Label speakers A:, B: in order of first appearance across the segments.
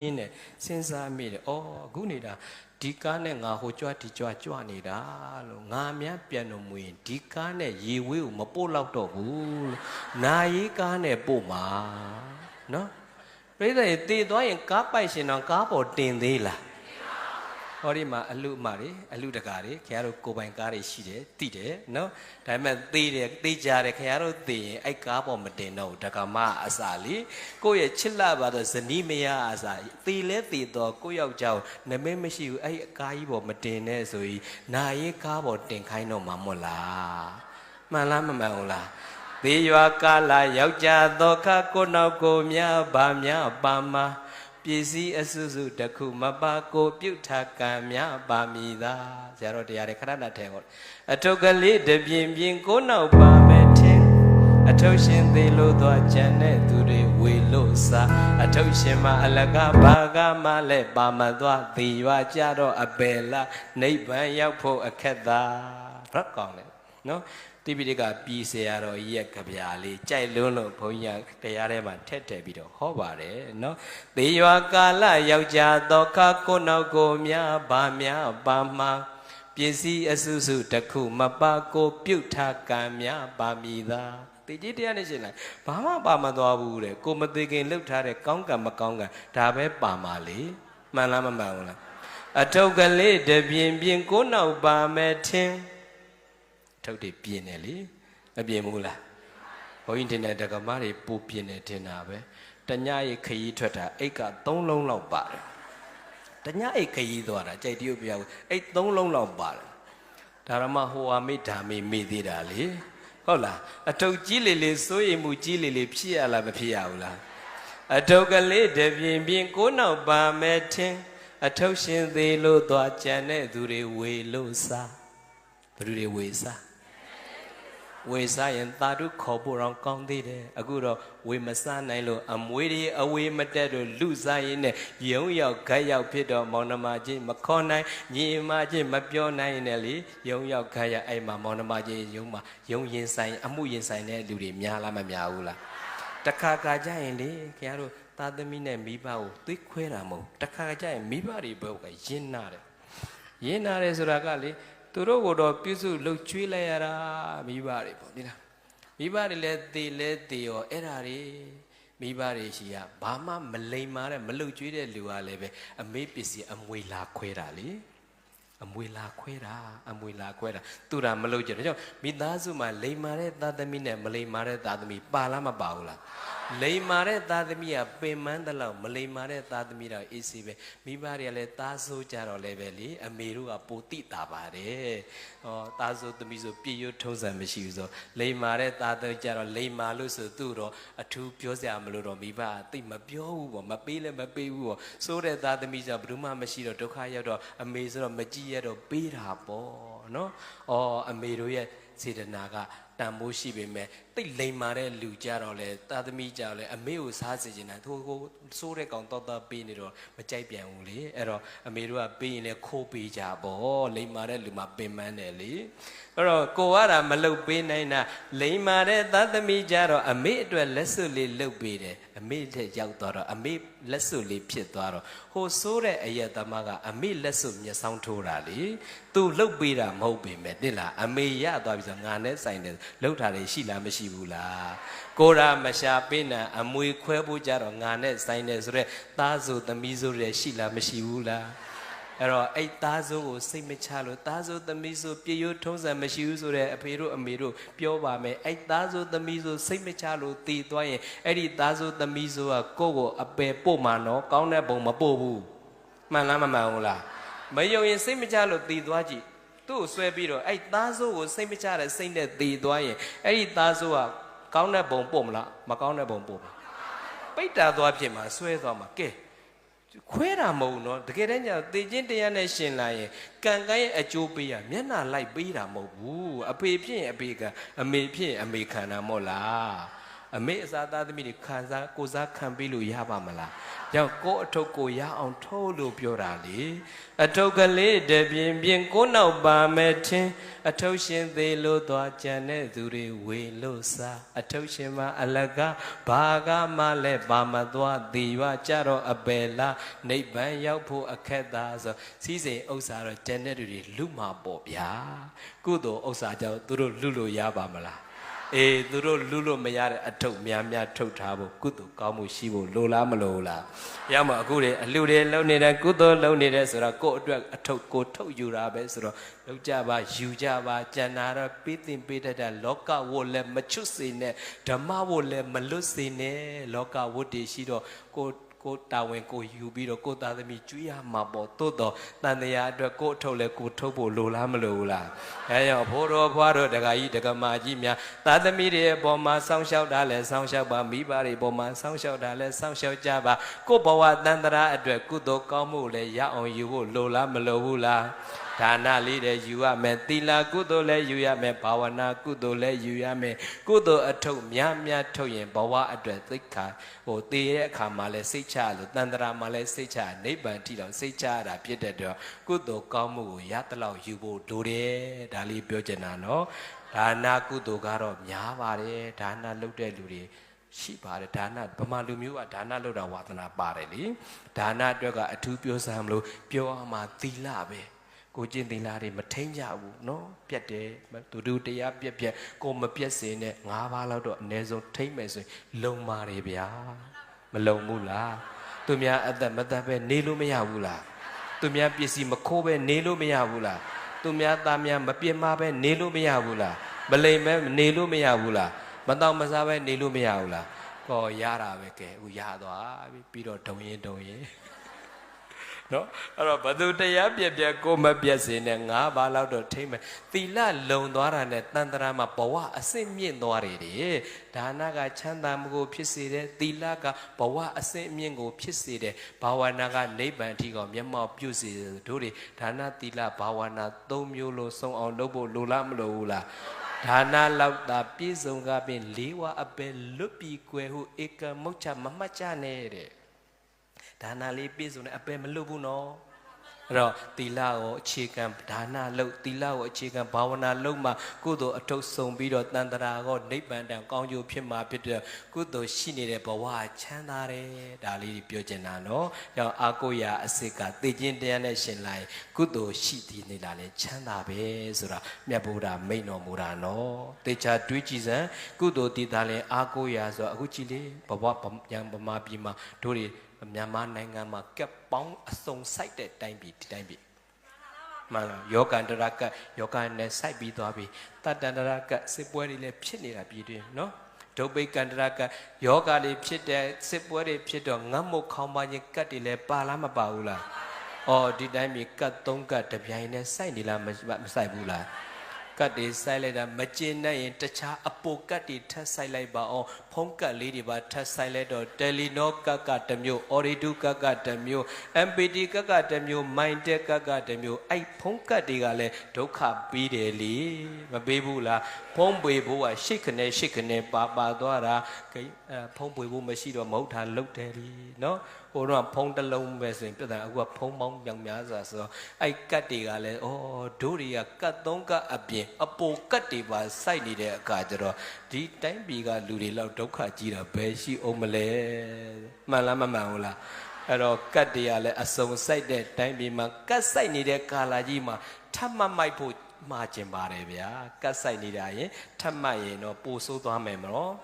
A: နဲ့စဉ်းစားမိတယ်။အော်အခုနေတာဒီကားနဲ့ငါဟိုကြွဒီကြွကြွနေတာလို့ငါများပြန်တော်မူရင်ဒီကားနဲ့ရေဝေးကိုမပို့တော့တော့ဘူးလို့နာရေးကားနဲ့ပို့မှာနော်ပြိဿရေတည်သွားရင်ကားပိုက်ရှင်တော့ကားပေါ်တင်သေးလားဟောဒီမှာအလူမာတွေအလူတကာတွေခင်ဗျားတို့ကိုပိုင်ကားတွေရှိတယ်တိတယ်နော်ဒါပေမဲ့သေးကြတယ်ခင်ဗျားတို့သိရင်အဲ့ကားပေါ်မတင်တော့ဘူးတက္ကမအစာလီကိုယ့်ရဲ့ချစ်လာပါတော့ဇနီးမယားအစာသေလဲသေတော့ကိုယ့်ယောက်ျားကိုနမင်းမရှိဘူးအဲ့ကားကြီးပေါ်မတင်နဲ့ဆိုရင်နာရေးကားပေါ်တင်ခိုင်းတော့မှာမို့လားမှန်လားမမှန်ဘူးလားသေရွာကားလာယောက်ျားတော့ခကိုနောက်ကိုများဗာများပါမှာပစ္စည်းအစုစုတစ်ခုမပါကိုပြုတ်ထားကံများပါမိသာဆရာတော်တရားတွေခဏနဲ့ထဲဟောအထုပ်ကလေးတပြင်းပြင်းကိုနောက်ပါမယ်ထင်အထုပ်ရှင်သေးလို့သွားကြံတဲ့သူတွေဝေလို့စားအထုပ်ရှင်မအလကဘာကမှလည်းပါမသွားသေရွာကြတော့အပယ်လားနိဗ္ဗာန်ရောက်ဖို့အခက်သာrấtကောင်းတယ်နော်တိပိဋကပြည်ဆရာတော်ကြီးရဲ့ကြပြာလေးကြိုက်လွန်းလို့ဘုန်းကြီးကတရားထဲမှာထက်ပြီးတော့ဟောပါတယ်နော်သေရွာကာလယောက်ျားတော်ခကိုနောက်ကိုများဗာများပါမှာပစ္စည်းအစုစုတစ်ခုမပါကိုပြုတ်ထားကံများပါမိသာတေကြီးတရားနဲ့ရှင်းလိုက်ဘာမှပါမသွားဘူးတဲ့ကိုမသေးခင်လှုပ်ထားတဲ့ကောင်းကံမကောင်းကံဒါပဲပါမှာလေမှန်လားမမှန်ဘူးလားအထုပ်ကလေးတပြင်းပြင်းကိုနောက်ပါမယ်ထင်ထုတ်တွေပြင်းတယ်လေမပြင်းဘူးလားဘုန်းကြီးတင်တဲ့တက္ကမတွေပူပြင်းတယ်တင်တာပဲတညရိတ်ခရီးထွက်တာအိတ်က3လုံးလောက်ပါတယ်တညအိတ်ခရီးသွားတာကြိုက်တရုပ်ပြဘူးအိတ်3လုံးလောက်ပါတယ်ဒါရမဟိုဟာမိဓာမေမေသေးတာလေဟုတ်လားအထုပ်ကြီးလေလေစိုးရိမ်မှုကြီးလေလေဖြစ်ရလားမဖြစ်ရဘူးလားအထုပ်ကလေးတပြင်းပြင်းကိုနောက်ပါမယ်ထင်အထုပ်ရှင်သေးလို့သွားကြံတဲ့သူတွေဝေလို့စားဘယ်သူတွေဝေစားဝေစားရင်သာဓုခေါ်ဖို့တော့ကောင်းသေးတယ်အခုတော့ဝေမစားနိုင်လို့အမွေတွေအဝေးမတက်လို့လူစားရင်နဲ့ရုံရောက်ဂတ်ရောက်ဖြစ်တော့မောင်နှမချင်းမခေါ်နိုင်ညီမချင်းမပြောနိုင်နဲ့လေရုံရောက်ဂတ်ရအဲ့မှာမောင်နှမချင်းရုံမှာရုံရင်ဆိုင်အမှုရင်ဆိုင်တဲ့လူတွေများလားမများဘူးလားတခါကြရင်လေခင်ဗျားတို့သားသမီးနဲ့မိဘကိုသွေးခွဲတာမဟုတ်တခါကြရင်မိဘတွေဘက်ကရင်းနာတယ်ရင်းနာတယ်ဆိုတာကလေသူတို့ကတော့ပြုစုလှုပ်ချွေးလိုက်ရတာမိဘတွေပေါ့ဒီလားမိဘတွေလည်းသေလဲသေရောအဲ့ဒါတွေမိဘတွေရှိရဘာမှမလိမ်မာတဲ့မလှုပ်ချွေးတဲ့လူကလည်းပဲအမေးပစ္စည်းအမွေလာခွဲတာလေအမွေလာခွဲတာသူတာမလုပ်ကြတယ်ဒါကြောင့်မိသားစုမှာလိမ်မာတဲ့သားသမီးနဲ့မလိမ်မာတဲ့သားသမီးပါလားမပါဘူးလားလိမ်မာတဲ့သားသမီးကပင်မန်းတဲ့လောက်မလိမ်မာတဲ့သားသမီးတော့အေးစေးပဲမိဘတွေကလည်းသားဆိုးကြတော့လည်းပဲလေအမေတို့ကပိုတိတာပါတယ်ဟောသားဆိုးသမီးဆိုပြည့်ရွထုံးစံမရှိဘူးဆိုလိမ်မာတဲ့သားသမီးကြတော့လိမ်မာလို့ဆိုသူ့တော့အထူးပြောစရာမလိုတော့မိဘကသိမပြောဘူးပေါ့မပေးလည်းမပေးဘူးပေါ့စိုးတဲ့သားသမီးကြောင့်ဘယ်သူမှမရှိတော့ဒုက္ခရောက်တော့အမေဆိုတော့မကြည့်ရတော့ပေးတာပေါ့နော်အမေတို့ရဲ့စေတနာကတန်ဖိုးရှိပေမဲ့တိတ်လိမ်မာတဲ့လူကြတော့လေသားသမီးကြတော့လေအမေကိုစားစေချင်တာသူကိုစိုးတဲ့ကောင်တော့ပေးနေတော့မကြိုက်ပြန်ဘူးလေအဲ့တော့အမေတို့ကပေးရင်လည်းခိုးပေးကြပေါ့လိမ်မာတဲ့လူမှပင်ပန်းတယ်လေအဲ့တော့ကိုကတာမလုပ်ပေးနိုင်တာလိမ်မာတဲ့သားသမီးကြတော့အမေအတွက်လက်စွပ်လေးလုပ်ပေးတယ်အမေထက်ရောက်သွားတော့အမေလက်စွပ်လေးဖြစ်သွားတော့ဟိုစိုးတဲ့အယက်သမားကအမေလက်စွပ်မျက်စောင်းထိုးတာလေသူလှုပ်ပေးတာမဟုတ်ပေမဲ့တိလားအမေရသွားပြီဆိုငါနဲ့ဆိုင်တယ်လှုပ်တာတွေရှိလားမရှိဘူးလားကိုရာမရှာပေးနိုင်အမွေခွဲဖို့ကြတော့ငါနဲ့ဆိုင်တယ်ဆိုတော့သားစုသမီးစုတွေရှိလားမရှိဘူးလားအဲ့တော့အဲ့သားစုကိုစိတ်မချလို့သားစုသမီးစုပြည့်ရွထုံးစံမရှိဘူးဆိုတဲ့အဖေတို့အမေတို့ပြောပါမယ်အဲ့သားစုသမီးစုစိတ်မချလို့တည်သွားရင်အဲ့ဒီသားစုသမီးစုကကိုယ့်ကိုအပယ်ပို့မှာနော်ကောင်းတဲ့ဘုံမပို့ဘူးမှန်လားမမှန်ဘူးလားမယုံရင်စိတ်မချလို့တည်သွားကြည့်သူ့ကိုဆွဲပြီးတော့အဲ့သားစုကိုစိတ်မချတဲ့စိတ်နဲ့တည်သွားရင်အဲ့ဒီသားစုကကောင်းတဲ့ဘုံပို့မလားမကောင်းတဲ့ဘုံပို့မှာပိတ်တာသွားဖြစ်မှာဆွဲသွားမှာကဲခွဲတာမဟုတ်နော်တကယ်တမ်းကျသေခြင်းတရားနဲ့ရှင်လာရင်ကံကံရဲ့အကျိုးပေးရမျက်နှာလိုက်ပေးတာမဟုတ်ဘူးအဖေဖြစ်ရင်အဖေကအမေဖြစ်ရင်အမေခံတာမဟုတ်လား အမေအစားသားသမီးတွေခံစားကိုစားခံပြီးလို့ရပါမလားကြောင့်ကိုအထုပ်ကိုရအောင်ထုတ်လို့ပြောတာလေအထုပ်ကလေးတပြင်းပြင်းကိုနောက်ပါမယ်ထင်အထုပ်ရှင်သေးလို့သွားကြံတဲ့သူတွေဝေလို့စားအထုပ်ရှင်မအလကဘာကမှလည်းပါမသွားသေးရွာကြတော့အပယ်လားနိဗ္ဗာန်ရောက်ဖို့အခက်သားဆိုစီးစိမ်ဥစ္စာတော့ကျန်တဲ့သူတွေလူမှာပေါ့ဗျာကုသိုလ်ဥစ္စာကြောင့်သူတို့လူလို့ရပါမလားအေးသူတို့လူလို့မရတဲ့အထုပ်များများထုတ်ထားဖို့ကုသိုလ်ကောင်းမှုရှိဖို့လိုလားမလိုလားရမအခုလေအလှတွေလုံနေတဲ့ကုသိုလ်လုံနေတဲ့ဆိုတော့ကိုယ့်အတွက်အထုပ်ကိုထုတ်ယူတာပဲဆိုတော့လုပ်ကြပါယူကြပါကြံနာတော့ပေးတင်ပေးတတ်တဲ့လောကဝတ်လည်းမချွတ်စေနဲ့ဓမ္မဝတ်လည်းမလွတ်စေနဲ့လောကဝတ်တွေရှိတော့ကိုတာဝန်ကိုယူပြီးတော့ကိုသားသမီးကျွေးရမှာပေါ့သို့တော့တန်တရားအတွက်ကိုအထုတ်လဲကိုထုတ်ဖို့လိုလားမလိုဘူးလားအဲကြောင့်အဖိုးတော်ဖွားတော်ဒကာကြီးဒကာမကြီးများသားသမီးတွေအပေါ်မှာစောင့်ရှောက်တာလဲစောင့်ရှောက်ပါမိဘတွေအပေါ်မှာစောင့်ရှောက်တာလဲစောင့်ရှောက်ကြပါကိုဘဝတန်တရားအတွက်ကုသိုလ်ကောင်းမှုလဲရအောင်ယူဖို့လိုလားမလိုဘူးလားဒါနလေးတွေယူရမယ်သီလကုသိုလ်လည်းယူရမယ်ဘာဝနာကုသိုလ်လည်းယူရမယ်ကုသိုလ်အထုပ်များများထုတ်ရင်ဘဝအတွက်သိက္ခာတည်ရဲ့အခါမှာလည်းစိတ်ချလို့တန်ត្រာမှာလည်းစိတ်ချနိဗ္ဗာန်ထိတော်စိတ်ချရတာဖြစ်တဲ့တော့ကုသိုလ်ကောင်းမှုကိုရတလောက်ယူဖို့လိုတယ်ဒါလေးပြောချင်တာနော်ဒါနကုသိုလ်ကတော့များပါတယ်ဒါနလုပ်တဲ့လူတွေရှိပါတယ်ဒါနဗမာလူမျိုးကဒါနလုပ်တာဝါသနာပါတယ်လေဒါနအတွက်ကအထူးပြောစမ်းမလို့ပြောအောင်မှသီလပဲကိုကျင့်သီလတွေမထိန်ကြဘူးနော်ပြတ်တယ်သူတို့တရားပြက်ကိုမပြက်စင်နဲ့၅ပါးလောက်တော့အနည်းဆုံးထိမ့်မယ်ဆိုရင်လုံပါတယ်ဗျာမလုံဘူးလားသူများအသက်မသက်ပဲနေလို့မရဘူးလားသူများပစ္စည်းမခိုးပဲနေလို့မရဘူးလားသူများသားများမပြစ်မှားပဲနေလို့မရဘူးလားမလိမ်ပဲနေလို့မရဘူးလားမတော့မစားပဲနေလို့မရဘူးလားကောရတာပဲကဲအခုရသွားပြီပြီးတော့ဒုံရင်နော်အဲ့တော့ဘသူတရားပြက်ကိုမပြက်စင်နဲ့၅ပါးလောက်တော့ထိမ့်မယ်သီလလုံသွားတာနဲ့တန်ត្រာမှာဘဝအစစ်မြင့်သွားတယ်ဒါနကချမ်းသာမှုကိုဖြစ်စေတယ်သီလကဘဝအစစ်မြင့်ကိုဖြစ်စေတယ်ဘာဝနာကနိဗ္ဗာန်အထိကိုမျက်မှောက်ပြုစေတယ်တို့တွေဒါနသီလဘာဝနာ၃မျိုးလို့စုံအောင်လုပ်ဖို့လိုလားမလိုဘူးလားဒါနလောက်သာပြည့်စုံကပင်၄ဝအပယ်လွတ်ပြီးကွယ်ဟုဧကမုတ်ချမမှတ်ကြနဲ့တဲ့ဒါနလေးပြည့်စုံတဲ့အပယ်မလွတ်ဘူးနော်အဲ့တော့သီလကိုအခြေခံဒါနလုပ်သီလကိုအခြေခံဘာဝနာလုပ်မှကုသိုလ်အထုပ်ဆုံးပြီးတော့တန်ត្រာကိုနိဗ္ဗာန်တန်ကောင်းကျိုးဖြစ်မှာဖြစ်တဲ့ကုသိုလ်ရှိနေတဲ့ဘဝချမ်းသာတယ်ဒါလေးပြောချင်တာနော်။ကြောင့်အာကိုရာအစစ်ကသိခြင်းတရားနဲ့ရှင်လိုက်ကုသိုလ်ရှိတည်နေတာလေချမ်းသာပဲဆိုတာမြတ်ဗုဒ္ဓမိန့်တော်မူတာနော်။တေချာတွေးကြည့်စမ်းကုသိုလ်တည်တာလေအာကိုရာဆိုအခုကြည့်လေဘဝဗမာပြည်မှာတို့တွေမြန်မာနိုင်ငံမှာကပ်ပေါင်းအစုံဆိုင်တဲ့တိုင်းပြည်ဒီတိုင်းပြည်မှန်လားယောဂန္တရကယောဂနဲ့စိုက်ပြီးသွားပြီတတ္တန္တရကစစ်ပွဲတွေလည်းဖြစ်နေတာပြည်တွင်နော်ဒုပိကန္တရကယောဂတွေဖြစ်တဲ့စစ်ပွဲတွေဖြစ်တော့ငတ်မုတ်ခေါင်းပါခြင်းကတ်တွေလည်းပါလားမပါဘူးလားအော်ဒီတိုင်းပြည်ကတ်၃ကတ်တပြိုင်နဲ့စိုက်နေလားမစိုက်ဘူးလားကတ်တွေစိုက်လိုက်တာမကျင်နဲ့ရင်တခြားအပိုကတ်တွေထပ်စိုက်လိုက်ပါအောင်ဖုံးကတ်လေးတွေပါထပ်စိုက်လိုက်တော့တယ်လီနောကတ်ကတစ်မျိုးအော်ရီဒူကတ်ကတစ်မျိုး MPT ကတ်ကတစ်မျိုးမိုင်တက်ကတ်ကတစ်မျိုးအဲ့ဖုံးကတ်တွေကလည်းဒုက္ခပြီးတယ်လေမပေးဘူးလားဖုံးပွေဖို့ကရှစ်ခနဲ့ပါသွားတာဖုံးပွေဖို့မရှိတော့မဟုတ်တာလုတ်တယ်လीနော်ဟိုတော့ဖုံးတစ်လုံးပဲဆိုရင်ပြဿနာအခုကဖုံးပေါင်းပြောင်များစွာဆိုတော့အဲ့ကတ်တွေကလည်းဩဒိုးတွေကကတ်၃ကတ်အပြင်အပိုကတ်တွေပါစိုက်နေတဲ့အခါကျတော့ဒီတိုင်းပြည်ကလူတွေလောက်ဒုက္ခကြီးတာဘယ်ရှိအောင်မလဲမှန်လားမမှန်ဘူးလားအဲ့တော့ကတ်တွေကလည်းအစုံစိုက်တဲ့တိုင်းပြည်မှာကတ်စိုက်နေတဲ့ကာလာကြီးမှာထပ်မမိုက်ဖို့မှာကျင်ပါတယ်ဗျာကတ်စိုက်နေတာရင်ထပ်မရင်တော့ပိုဆိုးသွားမယ်မနော်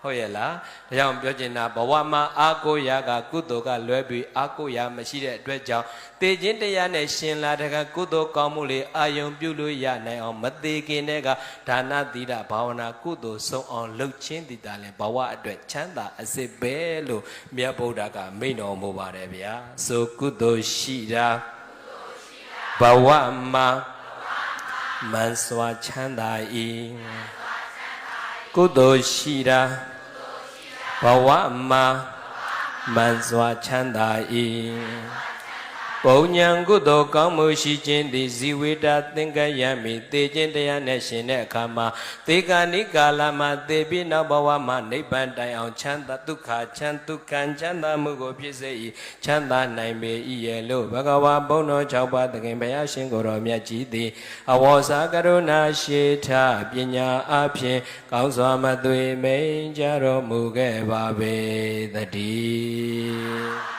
A: ဟုတ်ရဲ့လားဒါကြောင့်ပြောချင်တာဘဝမှာအာကိုရာကကုသိုလ်ကလွဲပြီးအာကိုရာမရှိတဲ့အတွက်ကြောင့်သေခြင်းတရားနဲ့ရှင်လာတဲ့ကကုသိုလ်ကောင်းမှုလေးအာယုံပြုလို့ရနိုင်အောင်မသေးခင်တဲ့ကဒါနသီလဘာဝနာကုသိုလ်ဆုံးအောင်လှုပ်ခြင်းတည်တာလဲဘဝအတွက်ချမ်းသာအစစ်ပဲလို့မြတ်ဗုဒ္ဓကမိန့်တော်မူပါတယ်ဗျာဆိုကုသိုလ်ရှိတာဘဝမှာမန်စွာချမ်းသာ၏ကုသိုလ်ရှိတာဘဝမှာမန်စွာချမ်းသာ၏ ပုံညာကုသိုလ်ကောင်းမှုရှိခြင်းသည်ဇီဝေတာသင်္ကယမိသေခြင်းတရားနဲ့ရှင်တဲ့အခါမှာသေကာနိကာလမှာသေပြီးနောက်ဘဝမှာနိဗ္ဗာန်တိုင်အောင်ချမ်းသာဒုက္ခချမ်းဒုက္ခံချမ်းသာမှုကိုဖြစ်စေ၏ချမ်းသာနိုင်ပေ၏ရဲ့လို့ဘဂဝါဘုန်းတော်6ပါးသခင်ဘုရားရှင်ကိုယ်တော်မြတ်ကြီးသည်အဝေါစာကရုဏာရှိထပညာအဖြင့်ကောင်းစွာမသွေမိန်ကြတော်မူခဲ့ပါပေတည်း